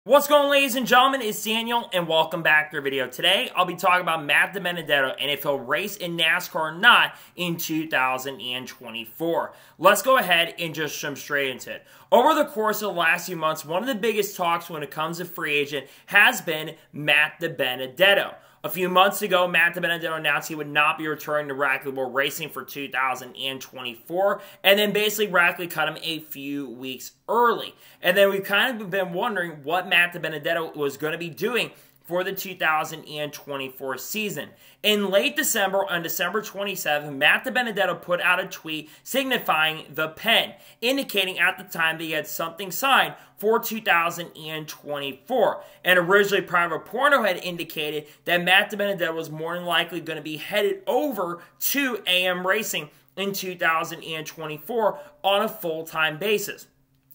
What's going on, ladies and gentlemen? It's Daniel, and welcome back to our video. Today, I'll be talking about Matt DiBenedetto and if he'll race in NASCAR or not in 2024. Let's go ahead and just jump straight into it. Over the course of the last few months, one of the biggest talks when it comes to free agent has been Matt DiBenedetto. A few months ago, Matt DiBenedetto announced he would not be returning to Rackley World Racing for 2024, and then basically Rackley cut him a few weeks early. And then we've kind of been wondering what Matt DiBenedetto was going to be doing for the 2024 season. In late December, on December 27th, Matt DiBenedetto put out a tweet signifying the pen, indicating at the time that he had something signed for 2024. And originally, Private Porno had indicated that Matt DiBenedetto was more than likely going to be headed over to AM Racing in 2024 on a full-time basis.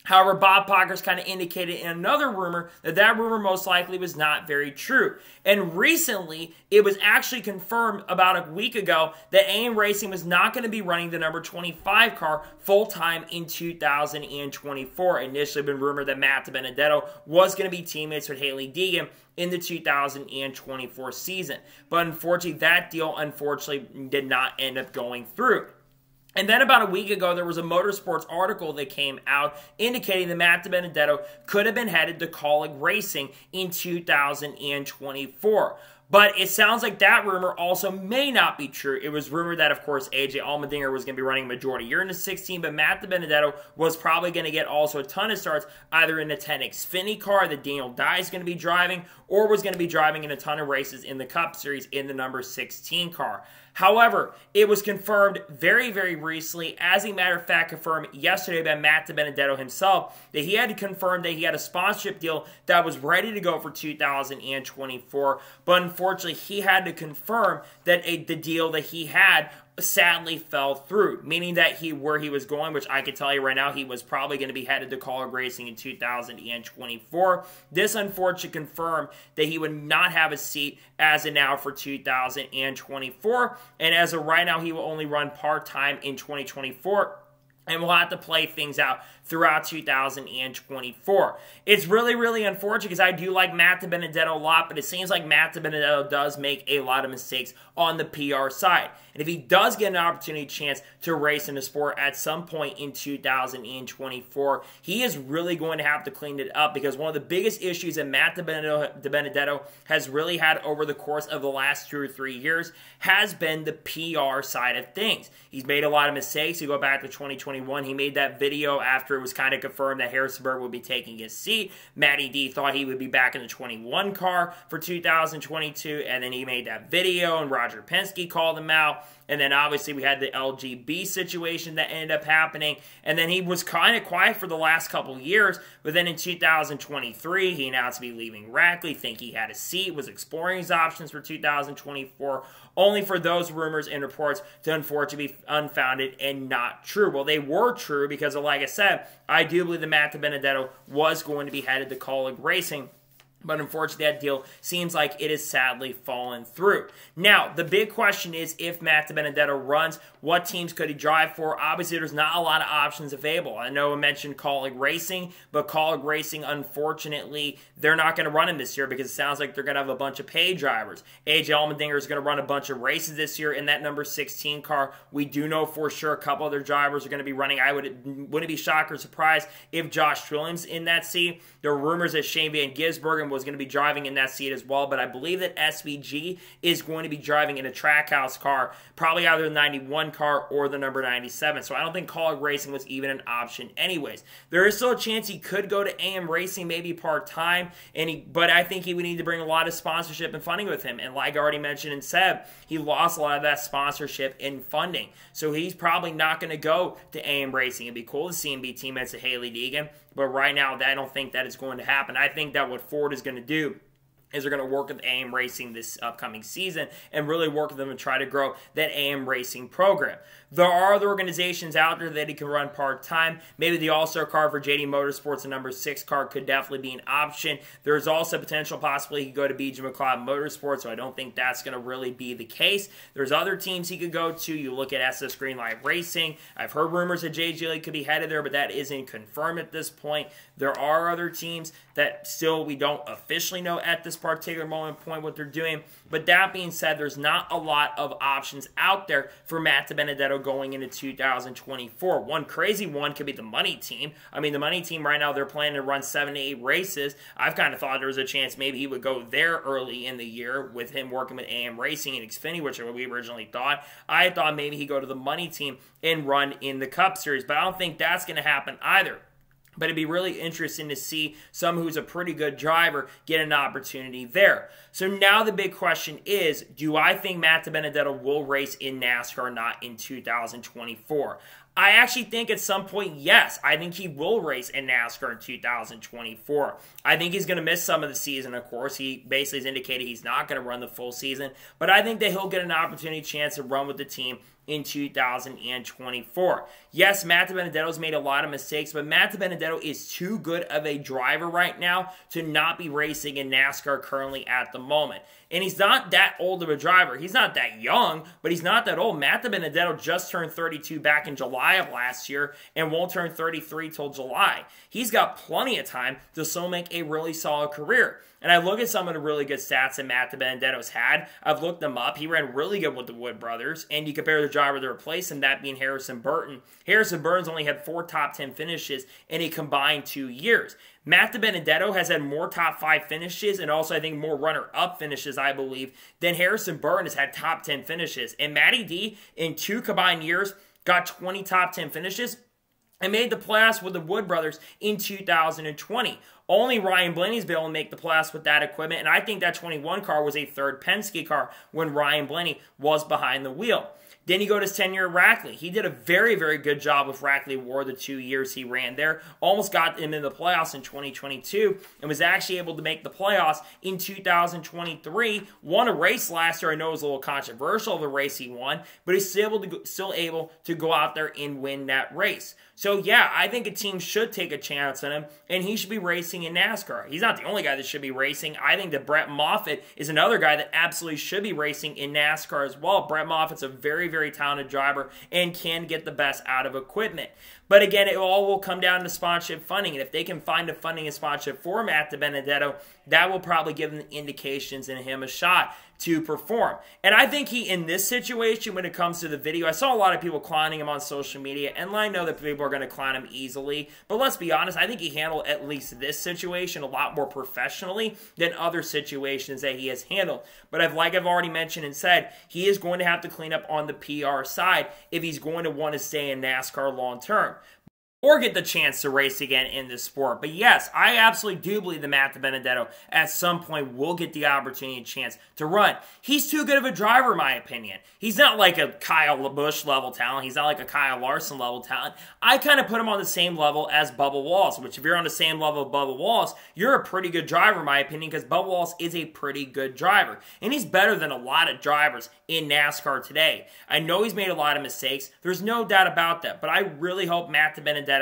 However, Bob Pockrass kind of indicated in another rumor that that rumor most likely was not very true. And recently, it was actually confirmed about a week ago that AM Racing was not going to be running the number 25 car full-time in 2024. Initially been rumored that Matt DiBenedetto was going to be teammates with Hailie Deegan in the 2024 season. But unfortunately, that deal did not end up going through. And then about a week ago, there was a Motorsports article that came out indicating that Matt DiBenedetto could have been headed to Kaulig Racing in 2024. But it sounds like that rumor also may not be true. It was rumored that, of course, AJ Allmendinger was going to be running a majority year in the 16, but Matt DiBenedetto was probably going to get also a ton of starts either in the 10 Xfinity car that Daniel Dye is going to be driving, or was going to be driving in a ton of races in the Cup Series in the number 16 car. However, it was confirmed very, very recently, as a matter of fact, confirmed yesterday by Matt DiBenedetto himself, that he had to confirm that he had a sponsorship deal that was ready to go for 2024, but unfortunately, he had to confirm that the deal that he had sadly fell through, meaning that where he was going, which I can tell you right now, he was probably going to be headed to Kaulig Racing in 2024. This unfortunately confirmed that he would not have a seat as of now for 2024, and as of right now, he will only run part-time in 2024. And we'll have to play things out throughout 2024. It's really, really unfortunate because I do like Matt DiBenedetto a lot, but it seems like Matt DiBenedetto does make a lot of mistakes on the PR side. And if he does get an opportunity chance to race in the sport at some point in 2024, he is really going to have to clean it up, because one of the biggest issues that Matt DiBenedetto has really had over the course of the last 2 or 3 years has been the PR side of things. He's made a lot of mistakes. You go back to 2021, he made that video after it was kind of confirmed that Harrisonburg would be taking his seat. Matty D thought he would be back in the 21 car for 2022, and then he made that video, and Roger Penske called him out. And then obviously we had the LGB situation that ended up happening. And then he was kind of quiet for the last couple years. But then in 2023, he announced to be leaving Rackley, think he had a seat, was exploring his options for 2024, only for those rumors and reports to unfortunately be unfounded and not true. Well, they were true because, like I said, I do believe that Matt DiBenedetto was going to be headed to Kaulig Racing. But unfortunately, that deal seems like it has sadly fallen through. Now, the big question is, if Matt DiBenedetto runs, what teams could he drive for? Obviously, there's not a lot of options available. I know I mentioned Kaulig Racing, but Kaulig Racing, unfortunately, they're not going to run him this year because it sounds like they're going to have a bunch of paid drivers. AJ Allmendinger is going to run a bunch of races this year in that number 16 car. We do know for sure a couple other drivers are going to be running. Wouldn't be shocked or surprised if Josh Trillium's in that seat. There are rumors that Shane Van Gisbergen was going to be driving in that seat as well, but I believe that SVG is going to be driving in a Trackhouse car, probably either the 91 car or the number 97, so I don't think Kaulig Racing was even an option anyways. There is still a chance he could go to AM Racing, maybe part-time, but I think he would need to bring a lot of sponsorship and funding with him, and like I already mentioned and said, he lost a lot of that sponsorship and funding, so he's probably not going to go to AM Racing. It'd be cool to see him be teammates with Hailie Deegan, but right now, I don't think that is going to happen. I think that what Ford is going to do is they're going to work with AM Racing this upcoming season and really work with them and try to grow that AM Racing program. There are other organizations out there that he can run part-time. Maybe the All-Star car for JD Motorsports, the number 6 car, could definitely be an option. There's also potential possibility he could go to BJ McLeod Motorsports, so I don't think that's going to really be the case. There's other teams he could go to. You look at SS Greenlight Racing. I've heard rumors that JJ Lee could be headed there, but that isn't confirmed at this point. There are other teams that still we don't officially know at this particular moment point what they're doing. But that being said, there's not a lot of options out there for Matt DiBenedetto going into 2024. One crazy one could be the money team. I mean, the money team right now, they're planning to run 7 to 8 races. I've kind of thought there was a chance maybe he would go there early in the year with him working with AM Racing and Xfinity, which we originally thought. I thought maybe he'd go to the money team and run in the Cup Series, but I don't think that's going to happen either. But it'd be really interesting to see someone who's a pretty good driver get an opportunity there. So now the big question is, do I think Matt DiBenedetto will race in NASCAR or not in 2024? I actually think at some point, yes, I think he will race in NASCAR in 2024. I think he's going to miss some of the season, of course. He basically has indicated he's not going to run the full season. But I think that he'll get an opportunity chance to run with the team in 2024. Yes, Matt DiBenedetto's made a lot of mistakes, but Matt DiBenedetto is too good of a driver right now to not be racing in NASCAR currently at the moment. And he's not that old of a driver. He's not that young, but he's not that old. Matt DiBenedetto just turned 32 back in July of last year and won't turn 33 till July. He's got plenty of time to still make a really solid career. And I look at some of the really good stats that Matt DiBenedetto's had. I've looked them up. He ran really good with the Wood brothers. And you compare the driver to replace him, that being Harrison Burton. Harrison Burton's only had 4 top 10 finishes in a combined 2 years. Matt DiBenedetto has had more top 5 finishes and also I think more runner-up finishes, I believe, than Harrison Burton has had top 10 finishes. And Matty D, in 2 combined years, got 20 top 10 finishes and made the playoffs with the Wood brothers in 2020. Only Ryan Blaney's been able to make the playoffs with that equipment, and I think that 21 car was a third Penske car when Ryan Blaney was behind the wheel. Then you go to his tenure at Rackley. He did a very, very good job with Rackley War the 2 years he ran there. Almost got him in the playoffs in 2022 and was actually able to make the playoffs in 2023. Won a race last year. I know it was a little controversial, the race he won, but he's still able to go out there and win that race. So yeah, I think a team should take a chance on him, and he should be racing in NASCAR. He's not the only guy that should be racing. I think that Brett Moffitt is another guy that absolutely should be racing in NASCAR as well. Brett Moffitt's a very, very talented driver and can get the best out of equipment. But again, it all will come down to sponsorship funding. And if they can find a funding and sponsorship for Matt DiBenedetto, that will probably give them indications and him a shot to perform. And I think he, in this situation, when it comes to the video, I saw a lot of people clowning him on social media, and I know that people are going to clown him easily, but let's be honest, I think he handled at least this situation a lot more professionally than other situations that he has handled. But like I've already mentioned and said, he is going to have to clean up on the PR side if he's going to want to stay in NASCAR long term, or get the chance to race again in this sport. But yes, I absolutely do believe that Matt DiBenedetto at some point will get the opportunity and chance to run. He's too good of a driver, in my opinion. He's not like a Kyle Busch level talent. He's not like a Kyle Larson level talent. I kind of put him on the same level as Bubba Wallace, which if you're on the same level of Bubba Wallace, you're a pretty good driver, in my opinion, because Bubba Wallace is a pretty good driver. And he's better than a lot of drivers in NASCAR today. I know he's made a lot of mistakes. There's no doubt about that. But I really hope Matt DiBenedetto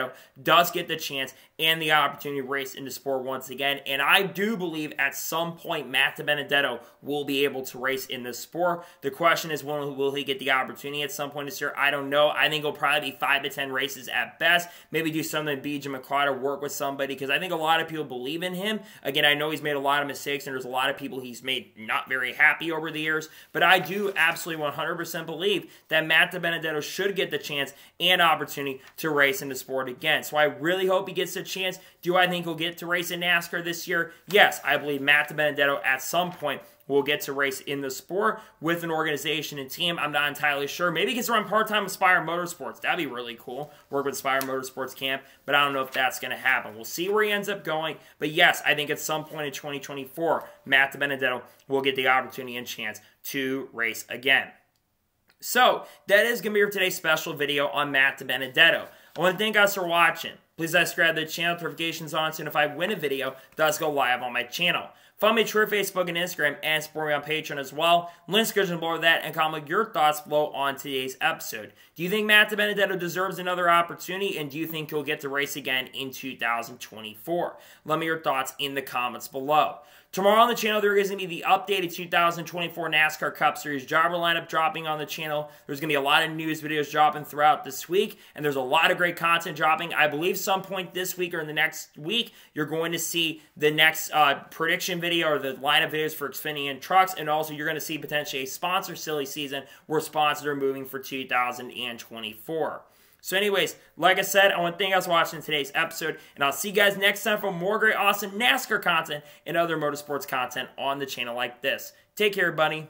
does get the chance and the opportunity to race in the sport once again. And I do believe at some point Matt DiBenedetto will be able to race in this sport. The question is, will he get the opportunity at some point this year? I don't know. I think it'll probably be 5 to 10 races at best. Maybe do something with BJ McLeod, work with somebody, because I think a lot of people believe in him. Again, I know he's made a lot of mistakes and there's a lot of people he's made not very happy over the years, but I do absolutely 100% believe that Matt DiBenedetto should get the chance and opportunity to race in the sport again. So I really hope he gets the chance. Do I think he'll get to race in NASCAR this year? Yes, I believe Matt DiBenedetto at some point will get to race in the sport with an organization and team. I'm not entirely sure. Maybe he gets to run part-time with Spire Motorsports. That'd be really cool. Work with Spire Motorsports camp, but I don't know if that's going to happen. We'll see where he ends up going. But yes, I think at some point in 2024, Matt DiBenedetto will get the opportunity and chance to race again. So, that is going to be for today's special video on Matt DiBenedetto. I want to thank you guys for watching. Please subscribe to the channel, notifications on, so if I win a video, it does go live on my channel. Follow me on Twitter, Facebook, and Instagram, and support me on Patreon as well. Links description below that, and comment your thoughts below on today's episode. Do you think Matt DiBenedetto deserves another opportunity, and do you think he'll get to race again in 2024? Let me know your thoughts in the comments below. Tomorrow on the channel, there is going to be the updated 2024 NASCAR Cup Series driver lineup dropping on the channel. There's going to be a lot of news videos dropping throughout this week, and there's a lot of great content dropping. I believe some point this week or in the next week, you're going to see the next prediction video or the lineup videos for Xfinity and trucks, and also you're going to see potentially a sponsor silly season where sponsors are moving for 2024. So anyways, like I said, I want to thank you guys for watching today's episode, and I'll see you guys next time for more great, awesome NASCAR content and other motorsports content on the channel like this. Take care, everybody.